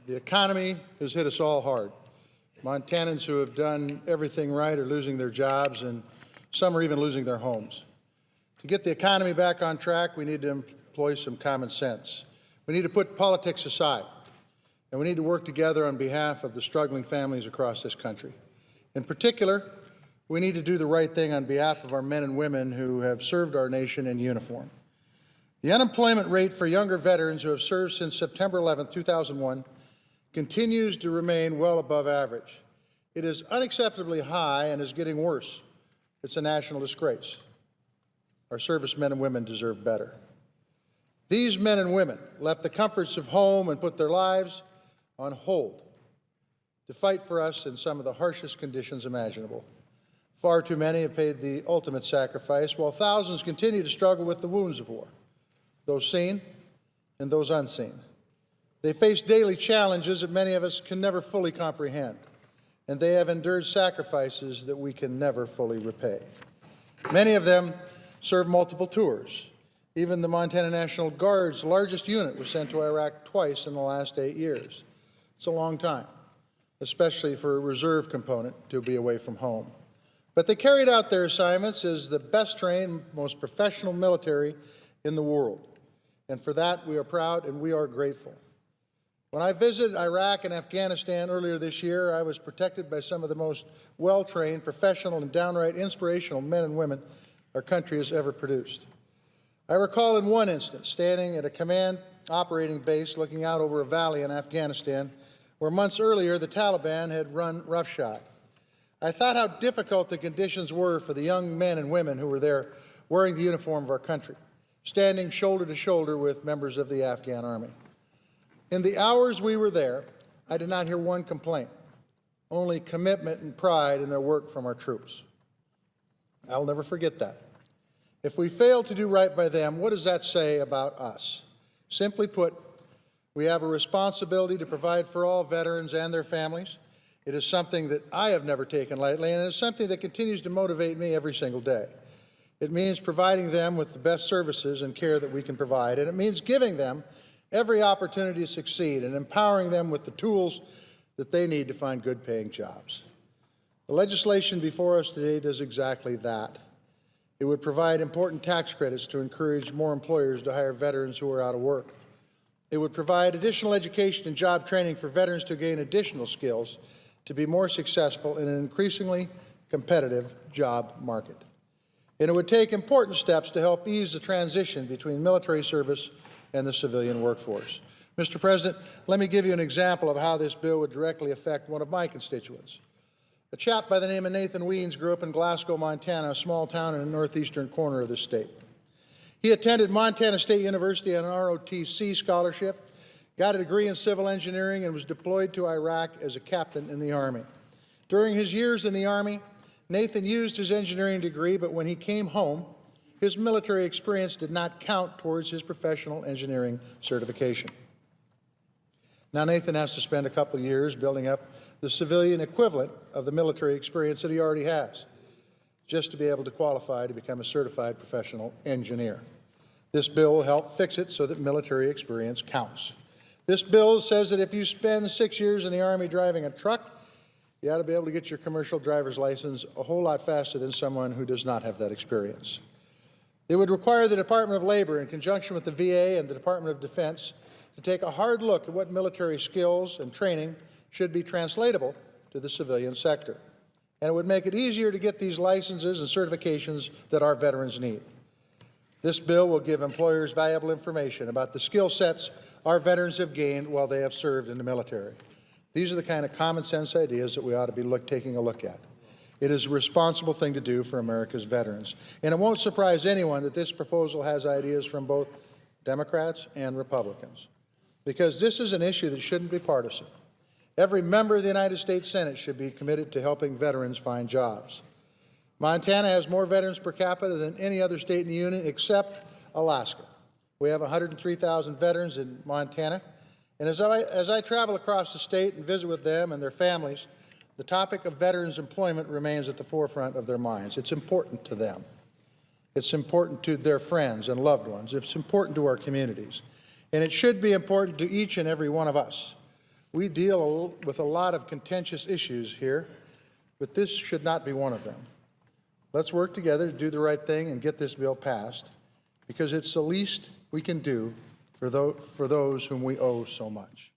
The economy has hit us all hard. Montanans who have done everything right are losing their jobs, and some are even losing their homes. To get the economy back on track, we need to employ some common sense. We need to put politics aside, and we need to work together on behalf of the struggling families across this country. In particular, we need to do the right thing on behalf of our men and women who have served our nation in uniform. The unemployment rate for younger veterans who have served since September 11, 2001, continues to remain well above average. It is unacceptably high and is getting worse. It's a national disgrace. Our servicemen and women deserve better. These men and women left the comforts of home and put their lives on hold to fight for us in some of the harshest conditions imaginable. Far too many have paid the ultimate sacrifice, while thousands continue to struggle with the wounds of war, those seen and those unseen. They face daily challenges that many of us can never fully comprehend, and they have endured sacrifices that we can never fully repay. Many of them served multiple tours. Even the Montana National Guard's largest unit was sent to Iraq twice in the last 8 years. It's a long time, especially for a reserve component to be away from home. But they carried out their assignments as the best trained, most professional military in the world. And for that, we are proud and we are grateful. When I visited Iraq and Afghanistan earlier this year, I was protected by some of the most well-trained, professional, and downright inspirational men and women our country has ever produced. I recall in one instance standing at a command operating base looking out over a valley in Afghanistan where months earlier the Taliban had run roughshod. I thought how difficult the conditions were for the young men and women who were there wearing the uniform of our country, standing shoulder to shoulder with members of the Afghan army. In the hours we were there, I did not hear one complaint, only commitment and pride in their work from our troops. I'll never forget that. If we fail to do right by them, what does that say about us? Simply put, we have a responsibility to provide for all veterans and their families. It is something that I have never taken lightly, and it is something that continues to motivate me every single day. It means providing them with the best services and care that we can provide, and it means giving them every opportunity to succeed and empowering them with the tools that they need to find good-paying jobs. The legislation before us today does exactly that. It would provide important tax credits to encourage more employers to hire veterans who are out of work. It would provide additional education and job training for veterans to gain additional skills to be more successful in an increasingly competitive job market. And it would take important steps to help ease the transition between military service and the civilian workforce. Mr. President, let me give you an example of how this bill would directly affect one of my constituents. A chap by the name of Nathan Weens grew up in Glasgow, Montana, a small town in the northeastern corner of the state. He attended Montana State University on an ROTC scholarship, got a degree in civil engineering, and was deployed to Iraq as a captain in the Army. During his years in the Army, Nathan used his engineering degree, but when he came home, his military experience did not count towards his professional engineering certification. Now Nathan has to spend a couple of years building up the civilian equivalent of the military experience that he already has, just to be able to qualify to become a certified professional engineer. This bill will help fix it so that military experience counts. This bill says that if you spend 6 years in the Army driving a truck, you ought to be able to get your commercial driver's license a whole lot faster than someone who does not have that experience. It would require the Department of Labor, in conjunction with the VA and the Department of Defense, to take a hard look at what military skills and training should be translatable to the civilian sector. And it would make it easier to get these licenses and certifications that our veterans need. This bill will give employers valuable information about the skill sets our veterans have gained while they have served in the military. These are the kind of common sense ideas that we ought to be taking a look at. It is a responsible thing to do for America's veterans. And it won't surprise anyone that this proposal has ideas from both Democrats and Republicans, because this is an issue that shouldn't be partisan. Every member of the United States Senate should be committed to helping veterans find jobs. Montana has more veterans per capita than any other state in the Union except Alaska. We have 103,000 veterans in Montana. And as I travel across the state and visit with them and their families, the topic of veterans' employment remains at the forefront of their minds. It's important to them. It's important to their friends and loved ones. It's important to our communities. And it should be important to each and every one of us. We deal with a lot of contentious issues here, but this should not be one of them. Let's work together to do the right thing and get this bill passed, because it's the least we can do for those whom we owe so much.